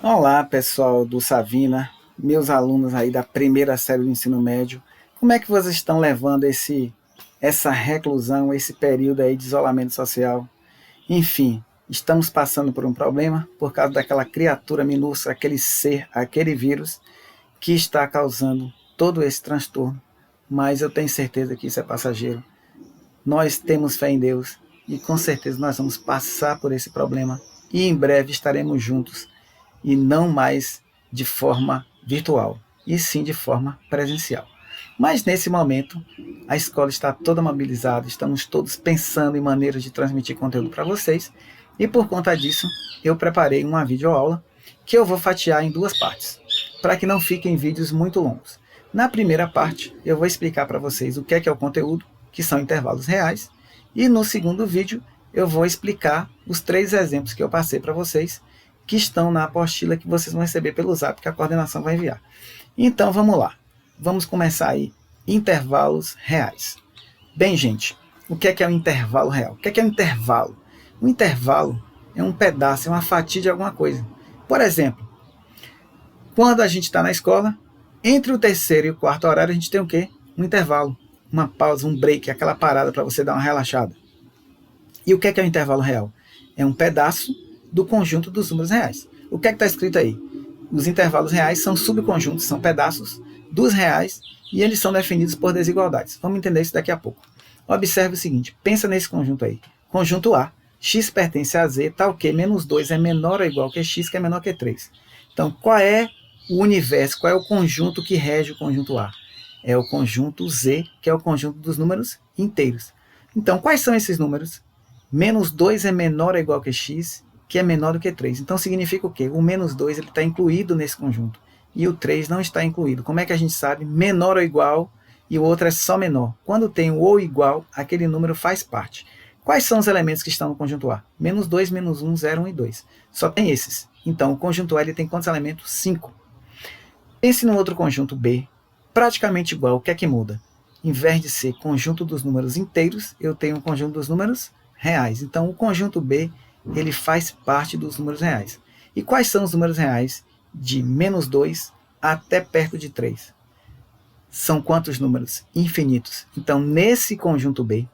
Olá, pessoal do Savina, meus alunos aí da primeira série do ensino médio. Como é que vocês estão levando essa reclusão, esse período aí de isolamento social? Enfim, estamos passando por um problema por causa daquela criatura minúscula, aquele ser, aquele vírus que está causando todo esse transtorno. Mas eu tenho certeza que isso é passageiro. Nós temos fé em Deus e com certeza nós vamos passar por esse problema e em breve estaremos juntos e não mais de forma virtual, e sim de forma presencial. Mas nesse momento, a escola está toda mobilizada, estamos todos pensando em maneiras de transmitir conteúdo para vocês, e por conta disso, eu preparei uma videoaula que eu vou fatiar em duas partes, para que não fiquem vídeos muito longos. Na primeira parte, eu vou explicar para vocês o que é o conteúdo, que são intervalos reais, e no segundo vídeo, eu vou explicar os 3 exemplos que eu passei para vocês, que estão na apostila que vocês vão receber pelo Zap, que a coordenação vai enviar. Então, vamos lá. Vamos começar aí. Intervalos reais. Bem, gente, o que é um intervalo real? O que é um intervalo? Um intervalo é um pedaço, é uma fatia de alguma coisa. Por exemplo, quando a gente está na escola, entre o terceiro e o quarto horário, a gente tem o quê? Um intervalo, uma pausa, um break, aquela parada para você dar uma relaxada. E o que é um intervalo real? É um pedaço do conjunto dos números reais. O que está escrito aí? Os intervalos reais são subconjuntos, são pedaços dos reais e eles são definidos por desigualdades. Vamos entender isso daqui a pouco. Observe o seguinte, pensa nesse conjunto aí. Conjunto A, x pertence a z, tal que menos 2 é menor ou igual que x, que é menor que 3. Então, qual é o universo, qual é o conjunto que rege o conjunto A? É o conjunto Z, que é o conjunto dos números inteiros. Então, quais são esses números? Menos 2 é menor ou igual que x, que é menor do que 3. Então significa o quê? O menos 2 está incluído nesse conjunto e o 3 não está incluído. Como é que a gente sabe? Menor ou igual e o outro é só menor. Quando tem o ou igual, aquele número faz parte. Quais são os elementos que estão no conjunto A? Menos 2, menos 1, 0, 1 e 2. Só tem esses. Então o conjunto A ele tem quantos elementos? 5. Pense no outro conjunto B, praticamente igual. O que é que muda? Em vez de ser conjunto dos números inteiros, eu tenho um conjunto dos números reais. Então o conjunto B ele faz parte dos números reais. E quais são os números reais de menos 2 até perto de 3? São quantos números? Infinitos. Então, nesse conjunto B,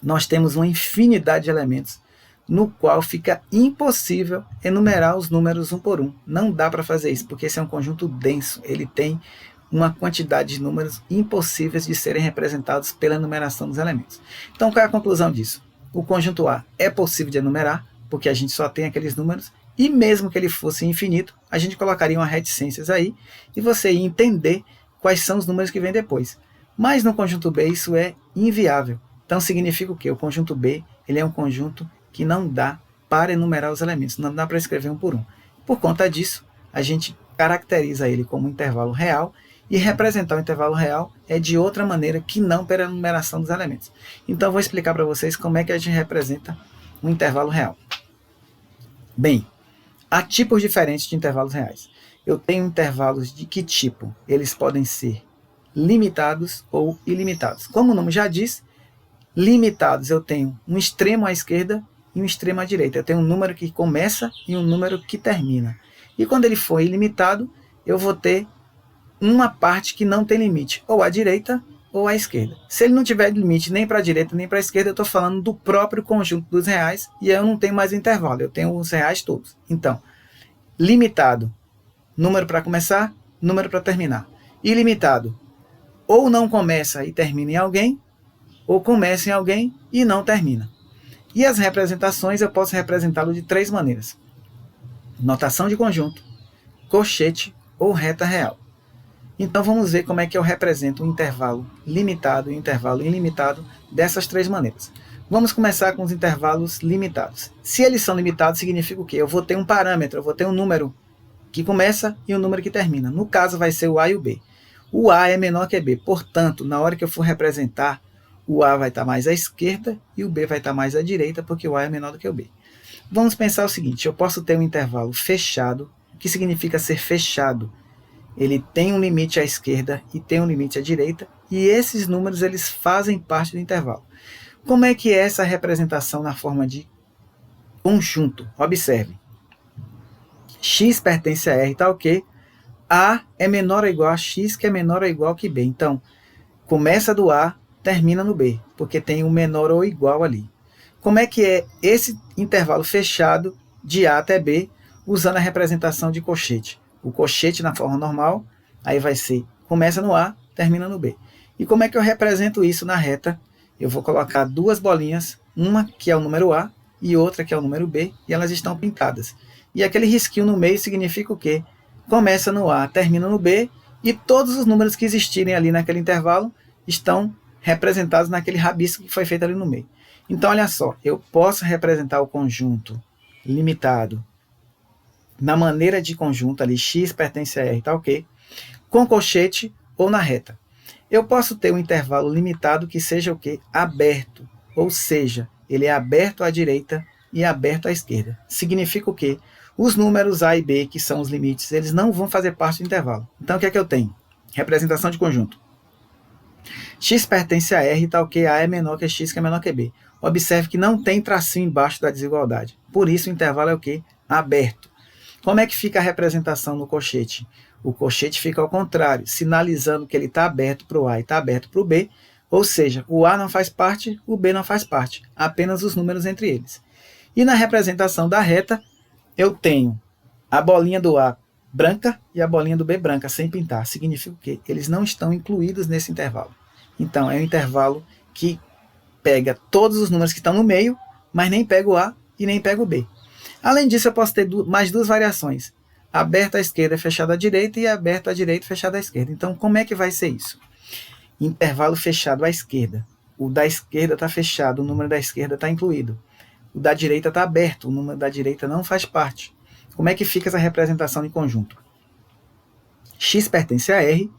nós temos uma infinidade de elementos, no qual fica impossível enumerar os números um por um. Não dá para fazer isso, porque esse é um conjunto denso. Ele tem uma quantidade de números impossíveis de serem representados pela enumeração dos elementos. Então, qual é a conclusão disso? O conjunto A é possível de enumerar, porque a gente só tem aqueles números, e mesmo que ele fosse infinito, a gente colocaria uma reticências aí, e você ia entender quais são os números que vêm depois. Mas no conjunto B isso é inviável. Então significa o quê? O conjunto B ele é um conjunto que não dá para enumerar os elementos, não dá para escrever um por um. Por conta disso, a gente caracteriza ele como um intervalo real, e representar o intervalo real é de outra maneira que não pela numeração dos elementos. Então eu vou explicar para vocês como é que a gente representa um intervalo real. Bem, há tipos diferentes de intervalos reais. Eu tenho intervalos de que tipo? Eles podem ser limitados ou ilimitados. Como o nome já diz, limitados eu tenho um extremo à esquerda e um extremo à direita. Eu tenho um número que começa e um número que termina. E quando ele for ilimitado, eu vou ter uma parte que não tem limite, ou à direita ou à esquerda. Se ele não tiver limite nem para a direita nem para a esquerda, eu estou falando do próprio conjunto dos reais e eu não tenho mais intervalo, eu tenho os reais todos. Então, limitado, número para começar, número para terminar. Ilimitado, ou não começa e termina em alguém, ou começa em alguém e não termina. E as representações eu posso representá-lo de 3 maneiras: notação de conjunto, colchete ou reta real. Então vamos ver como é que eu represento um intervalo limitado e um intervalo ilimitado dessas 3 maneiras. Vamos começar com os intervalos limitados. Se eles são limitados, significa o quê? Eu vou ter um parâmetro, eu vou ter um número que começa e um número que termina. No caso vai ser o A e o B. O A é menor que B, portanto, na hora que eu for representar, o A vai estar mais à esquerda e o B vai estar mais à direita, porque o A é menor do que o B. Vamos pensar o seguinte, eu posso ter um intervalo fechado, o que significa ser fechado? Ele tem um limite à esquerda e tem um limite à direita, e esses números eles fazem parte do intervalo. Como é que é essa representação na forma de conjunto? Observe. X pertence a R, tá ok? A é menor ou igual a X, que é menor ou igual que B. Então, começa do A, termina no B, porque tem um menor ou igual ali. Como é que é esse intervalo fechado de A até B, usando a representação de cochete? O cochete na forma normal, aí vai ser, começa no A, termina no B. E como é que eu represento isso na reta? Eu vou colocar duas bolinhas, uma que é o número A e outra que é o número B, e elas estão pintadas. E aquele risquinho no meio significa o quê? Começa no A, termina no B, e todos os números que existirem ali naquele intervalo estão representados naquele rabisco que foi feito ali no meio. Então, olha só, eu posso representar o conjunto limitado na maneira de conjunto ali, X pertence a R, tá ok? Com colchete ou na reta. Eu posso ter um intervalo limitado que seja o quê? Aberto, ou seja, ele é aberto à direita e aberto à esquerda. Significa o quê? Os números A e B, que são os limites, eles não vão fazer parte do intervalo. Então, o que é que eu tenho? Representação de conjunto. X pertence a R, tal que A é menor que X, que é menor que B. Observe que não tem tracinho embaixo da desigualdade. Por isso, o intervalo é o quê? Aberto. Como é que fica a representação no colchete? O colchete fica ao contrário, sinalizando que ele está aberto para o A e está aberto para o B, ou seja, o A não faz parte, o B não faz parte, apenas os números entre eles. E na representação da reta, eu tenho a bolinha do A branca e a bolinha do B branca, sem pintar. Significa o quê? Eles não estão incluídos nesse intervalo. Então, é um intervalo que pega todos os números que estão no meio, mas nem pega o A e nem pega o B. Além disso, eu posso ter mais duas variações. Aberto à esquerda, fechado à direita, e aberto à direita, fechado à esquerda. Então, como é que vai ser isso? Intervalo fechado à esquerda. O da esquerda está fechado, o número da esquerda está incluído. O da direita está aberto, o número da direita não faz parte. Como é que fica essa representação em conjunto? X pertence a R,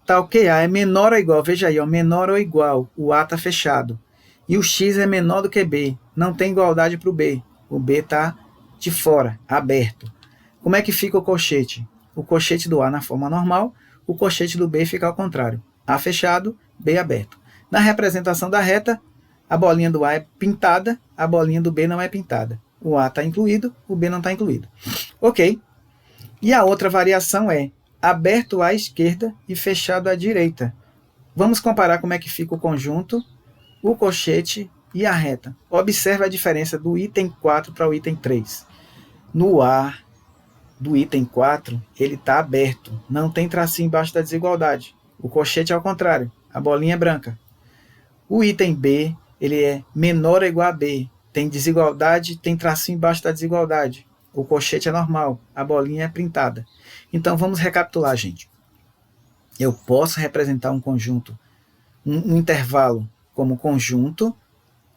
tal que A é menor ou igual, veja aí, ó, menor ou igual, o A está fechado. E o X é menor do que B, não tem igualdade para o B está de fora, aberto. Como é que fica o colchete? O colchete do A na forma normal, o colchete do B fica ao contrário. A fechado, B aberto. Na representação da reta, a bolinha do A é pintada, a bolinha do B não é pintada. O A está incluído, o B não está incluído. Ok. E a outra variação é aberto à esquerda e fechado à direita. Vamos comparar como é que fica o conjunto, o colchete e a reta. Observe a diferença do item 4 para o item 3. No A do item 4, ele está aberto, não tem tracinho embaixo da desigualdade. O colchete é ao contrário, a bolinha é branca. O item B, ele é menor ou igual a B, tem desigualdade, tem tracinho embaixo da desigualdade. O colchete é normal, a bolinha é pintada. Então vamos recapitular, gente. Eu posso representar um conjunto, um intervalo como conjunto,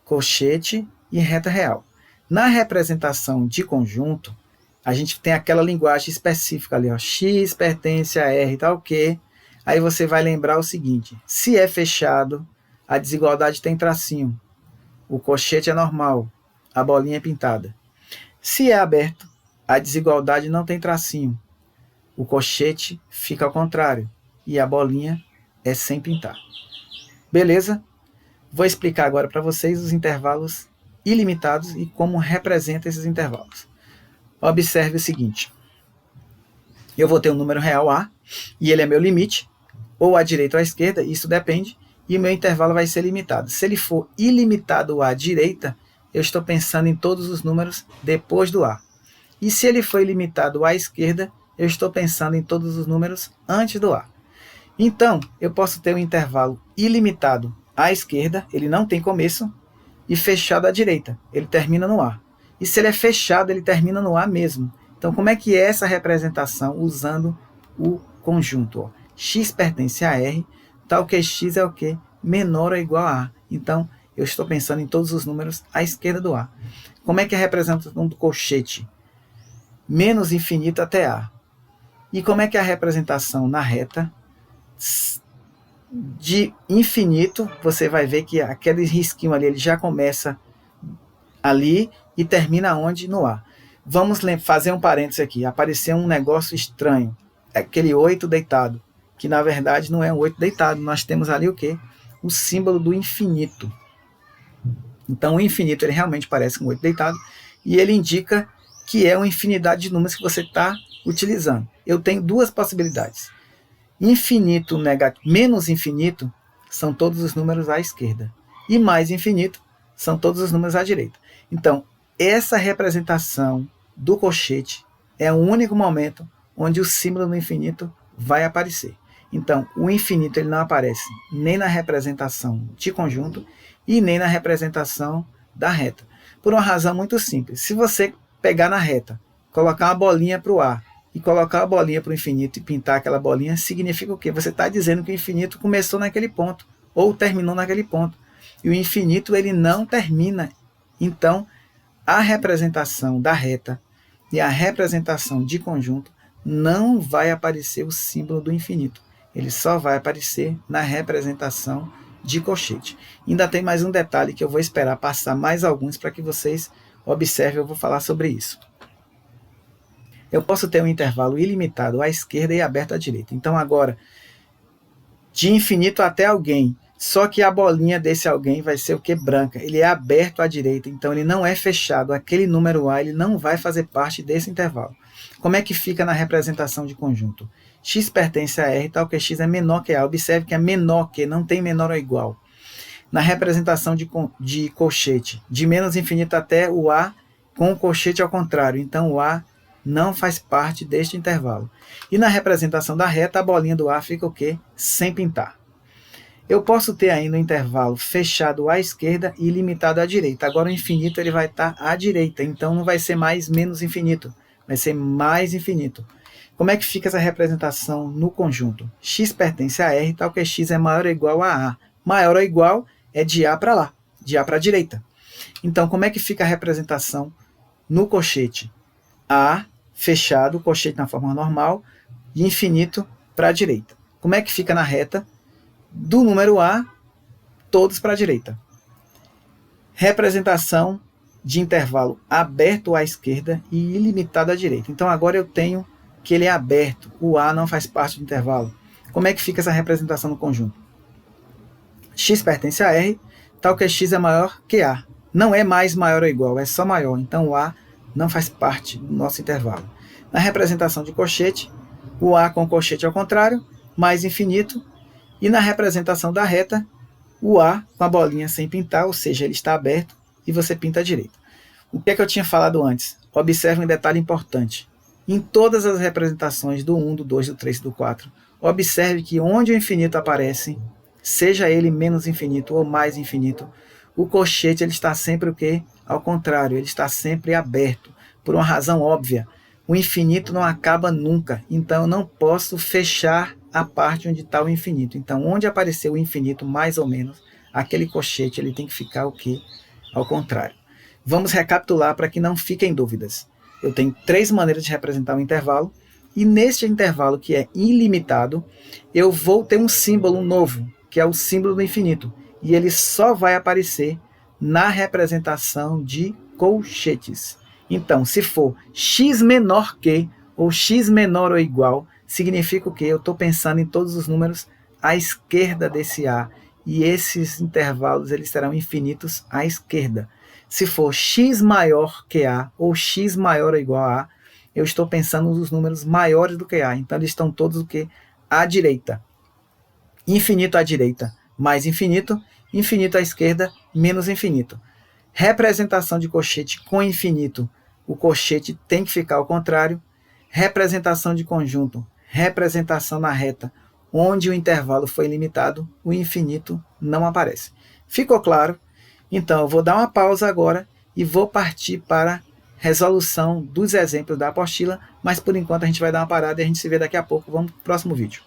colchete e reta real. Na representação de conjunto, a gente tem aquela linguagem específica ali, ó, X pertence a R, tal que. Aí você vai lembrar o seguinte, se é fechado, a desigualdade tem tracinho, o colchete é normal, a bolinha é pintada. Se é aberto, a desigualdade não tem tracinho, o colchete fica ao contrário e a bolinha é sem pintar. Beleza? Vou explicar agora para vocês os intervalos ilimitados e como representa esses intervalos. Observe o seguinte, eu vou ter um número real A, e ele é meu limite, ou à direita ou à esquerda, isso depende, e o meu intervalo vai ser limitado. Se ele for ilimitado à direita, eu estou pensando em todos os números depois do A. E se ele for ilimitado à esquerda, eu estou pensando em todos os números antes do A. Então, eu posso ter um intervalo ilimitado à esquerda, ele não tem começo, e fechado à direita, ele termina no A. E se ele é fechado, ele termina no A mesmo. Então, como é que é essa representação usando o conjunto? Ó? X pertence a R, tal que X é o quê? Menor ou igual a A. Então, eu estou pensando em todos os números à esquerda do A. Como é que é a representação do colchete? Menos infinito até A. E como é que é a representação na reta? De infinito, você vai ver que aquele risquinho ali ele já começa ali e termina onde? No A. Vamos fazer um parênteses aqui. Apareceu um negócio estranho. Aquele 8 deitado. Que na verdade não é um 8 deitado. Nós temos ali o quê? O símbolo do infinito. Então o infinito ele realmente parece um 8 deitado. E ele indica que é uma infinidade de números que você está utilizando. Eu tenho duas possibilidades. Infinito negativo, menos infinito são todos os números à esquerda. E mais infinito são todos os números à direita. Então, essa representação do colchete é o único momento onde o símbolo do infinito vai aparecer. Então, o infinito ele não aparece nem na representação de conjunto e nem na representação da reta. Por uma razão muito simples. Se você pegar na reta, colocar uma bolinha para o A e colocar a bolinha para o infinito e pintar aquela bolinha, significa o quê? Você está dizendo que o infinito começou naquele ponto ou terminou naquele ponto. E o infinito ele não termina. Então, a representação da reta e a representação de conjunto não vai aparecer o símbolo do infinito. Ele só vai aparecer na representação de colchete. Ainda tem mais um detalhe que eu vou esperar passar mais alguns para que vocês observem, eu vou falar sobre isso. Eu posso ter um intervalo ilimitado à esquerda e aberto à direita. Então agora, de infinito até alguém, só que a bolinha desse alguém vai ser o que? Branca. Ele é aberto à direita, então ele não é fechado. Aquele número A ele não vai fazer parte desse intervalo. Como é que fica na representação de conjunto? X pertence a R, tal que X é menor que A. Observe que é menor que, não tem menor ou igual. Na representação de colchete, de menos infinito até o A, com o colchete ao contrário. Então o A não faz parte deste intervalo. E na representação da reta, a bolinha do A fica o quê? Sem pintar. Eu posso ter ainda um intervalo fechado à esquerda e limitado à direita. Agora o infinito ele vai estar à direita, então não vai ser mais menos infinito, vai ser mais infinito. Como é que fica essa representação no conjunto? X pertence a R, tal que X é maior ou igual a A. Maior ou igual é de A para lá, de A para a direita. Então, como é que fica a representação no colchete? A fechado, colchete na forma normal, e infinito para a direita. Como é que fica na reta? Do número A, todos para a direita. Representação de intervalo aberto à esquerda e ilimitado à direita. Então agora eu tenho que ele é aberto, o A não faz parte do intervalo. Como é que fica essa representação no conjunto? X pertence a R, tal que X é maior que A. Não é mais maior ou igual, é só maior. Então o A não faz parte do nosso intervalo. Na representação de colchete, o A com o colchete ao contrário, mais infinito. E na representação da reta, o A com a bolinha sem pintar, ou seja, ele está aberto e você pinta à direita. O que é que eu tinha falado antes? Observe um detalhe importante. Em todas as representações do 1, do 2, do 3 e do 4, observe que onde o infinito aparece, seja ele menos infinito ou mais infinito, o colchete ele está sempre o quê? Ao contrário, ele está sempre aberto, por uma razão óbvia. O infinito não acaba nunca, então eu não posso fechar a parte onde está o infinito. Então, onde apareceu o infinito, mais ou menos, aquele colchete ele tem que ficar o quê? Ao contrário. Vamos recapitular para que não fiquem dúvidas. Eu tenho três maneiras de representar um intervalo, e neste intervalo que é ilimitado, eu vou ter um símbolo novo, que é o símbolo do infinito, e ele só vai aparecer na representação de colchetes. Então, se for x menor que, ou x menor ou igual, significa o quê? Eu estou pensando em todos os números à esquerda desse A, e esses intervalos eles serão infinitos à esquerda. Se for x maior que A, ou x maior ou igual a A, eu estou pensando nos números maiores do que A, então eles estão todos o quê? À direita. Infinito à direita, mais infinito, infinito à esquerda, menos infinito. Representação de colchete com infinito, o colchete tem que ficar ao contrário. Representação de conjunto, representação na reta, onde o intervalo foi limitado, o infinito não aparece. Ficou claro? Então eu vou dar uma pausa agora e vou partir para a resolução dos exemplos da apostila, mas por enquanto a gente vai dar uma parada e a gente se vê daqui a pouco. Vamos para o próximo vídeo.